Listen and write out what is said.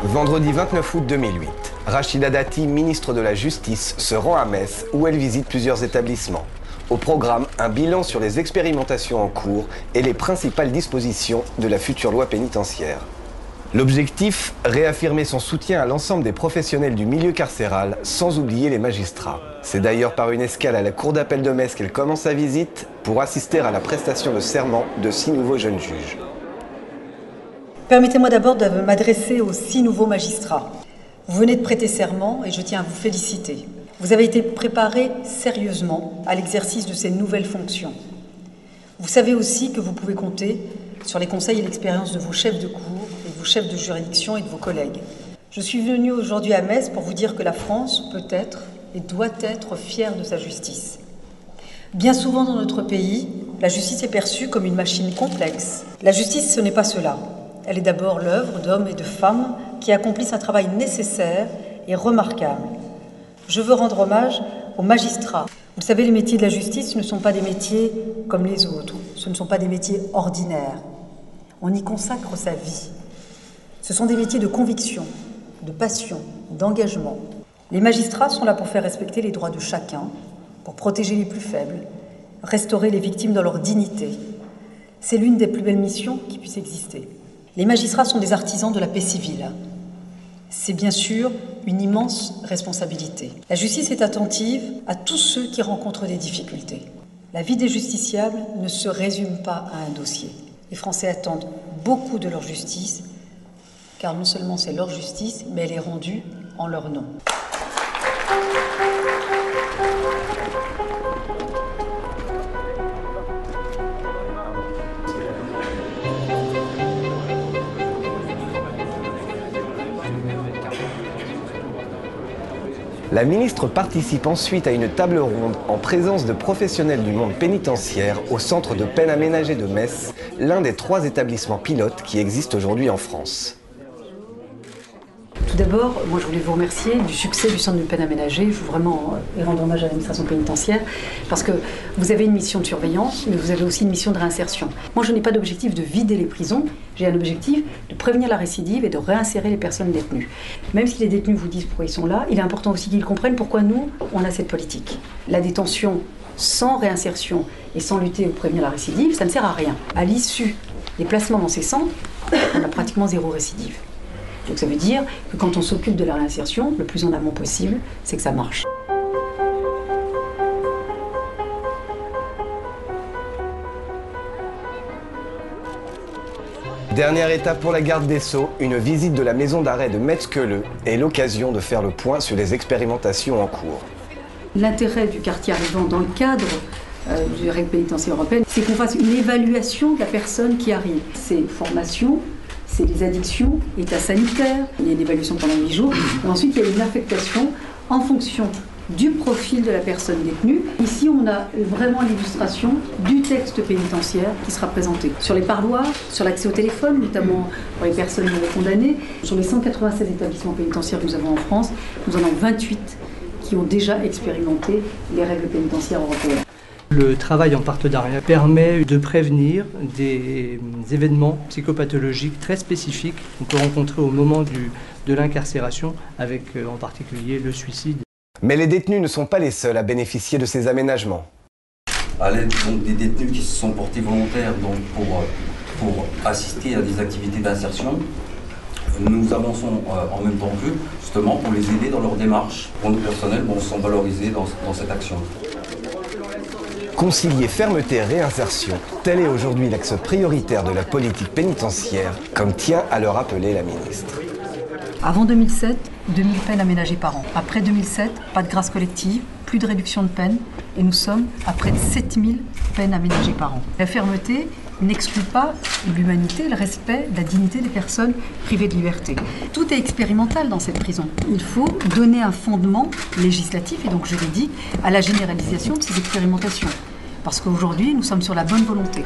Vendredi 29 août 2008, Rachida Dati, ministre de la Justice, se rend à Metz où elle visite plusieurs établissements. Au programme, un bilan sur les expérimentations en cours et les principales dispositions de la future loi pénitentiaire. L'objectif, réaffirmer son soutien à l'ensemble des professionnels du milieu carcéral, sans oublier les magistrats. C'est d'ailleurs par une escale à la cour d'appel de Metz qu'elle commence sa visite pour assister à la prestation de serment de 6 nouveaux jeunes juges. Permettez-moi d'abord de m'adresser aux 6 nouveaux magistrats. Vous venez de prêter serment et je tiens à vous féliciter. Vous avez été préparés sérieusement à l'exercice de ces nouvelles fonctions. Vous savez aussi que vous pouvez compter sur les conseils et l'expérience de vos chefs de cour et de vos chefs de juridiction et de vos collègues. Je suis venue aujourd'hui à Metz pour vous dire que la France peut être et doit être fière de sa justice. Bien souvent dans notre pays, la justice est perçue comme une machine complexe. La justice, ce n'est pas cela. Elle est d'abord l'œuvre d'hommes et de femmes qui accomplissent un travail nécessaire et remarquable. Je veux rendre hommage aux magistrats. Vous savez, les métiers de la justice ne sont pas des métiers comme les autres. Ce ne sont pas des métiers ordinaires. On y consacre sa vie. Ce sont des métiers de conviction, de passion, d'engagement. Les magistrats sont là pour faire respecter les droits de chacun, pour protéger les plus faibles, restaurer les victimes dans leur dignité. C'est l'une des plus belles missions qui puisse exister. Les magistrats sont des artisans de la paix civile. C'est bien sûr une immense responsabilité. La justice est attentive à tous ceux qui rencontrent des difficultés. La vie des justiciables ne se résume pas à un dossier. Les Français attendent beaucoup de leur justice, car non seulement c'est leur justice, mais elle est rendue en leur nom. La ministre participe ensuite à une table ronde en présence de professionnels du monde pénitentiaire au centre de peine aménagée de Metz, l'un des 3 établissements pilotes qui existent aujourd'hui en France. Tout d'abord, moi je voulais vous remercier du succès du centre de peine aménagée. Je veux vraiment rendre hommage à l'administration pénitentiaire parce que vous avez une mission de surveillance, mais vous avez aussi une mission de réinsertion. Moi je n'ai pas d'objectif de vider les prisons, j'ai un objectif de prévenir la récidive et de réinsérer les personnes détenues. Même si les détenus vous disent pourquoi ils sont là, il est important aussi qu'ils comprennent pourquoi nous, on a cette politique. La détention sans réinsertion et sans lutter pour prévenir la récidive, ça ne sert à rien. À l'issue des placements dans ces centres, on a pratiquement 0 récidive. Donc ça veut dire que quand on s'occupe de la réinsertion, le plus en amont possible, c'est que ça marche. Dernière étape pour la garde des Sceaux, une visite de la maison d'arrêt de Metz-Queuleux est l'occasion de faire le point sur les expérimentations en cours. L'intérêt du quartier arrivant dans le cadre du règle pénitentiaire européenne, c'est qu'on fasse une évaluation de la personne qui arrive. C'est formation, c'est les addictions, état sanitaire, il y a une évaluation pendant 8 jours, et ensuite il y a une affectation en fonction du profil de la personne détenue. Ici, on a vraiment l'illustration du texte pénitentiaire qui sera présenté sur les parloirs, sur l'accès au téléphone, notamment pour les personnes non condamnées. Sur les 196 établissements pénitentiaires que nous avons en France, nous en avons 28 qui ont déjà expérimenté les règles pénitentiaires européennes. Le travail en partenariat permet de prévenir des événements psychopathologiques très spécifiques qu'on peut rencontrer au moment de l'incarcération, avec en particulier le suicide. Mais les détenus ne sont pas les seuls à bénéficier de ces aménagements. À l'aide des détenus qui se sont portés volontaires pour assister à des activités d'insertion, nous avançons en même temps qu'eux, justement pour les aider dans leur démarche. Pour nos personnels, sont valorisés dans cette action. Concilier fermeté et réinsertion, tel est aujourd'hui l'axe prioritaire de la politique pénitentiaire, comme tient à le rappeler la ministre. Avant 2007, 2000 peines aménagées par an. Après 2007, pas de grâce collective, plus de réduction de peine, et nous sommes à près de 7000 peines aménagées par an. La fermeté n'exclut pas l'humanité, le respect, la dignité des personnes privées de liberté. Tout est expérimental dans cette prison. Il faut donner un fondement législatif et donc juridique à la généralisation de ces expérimentations. Parce qu'aujourd'hui, nous sommes sur la bonne volonté.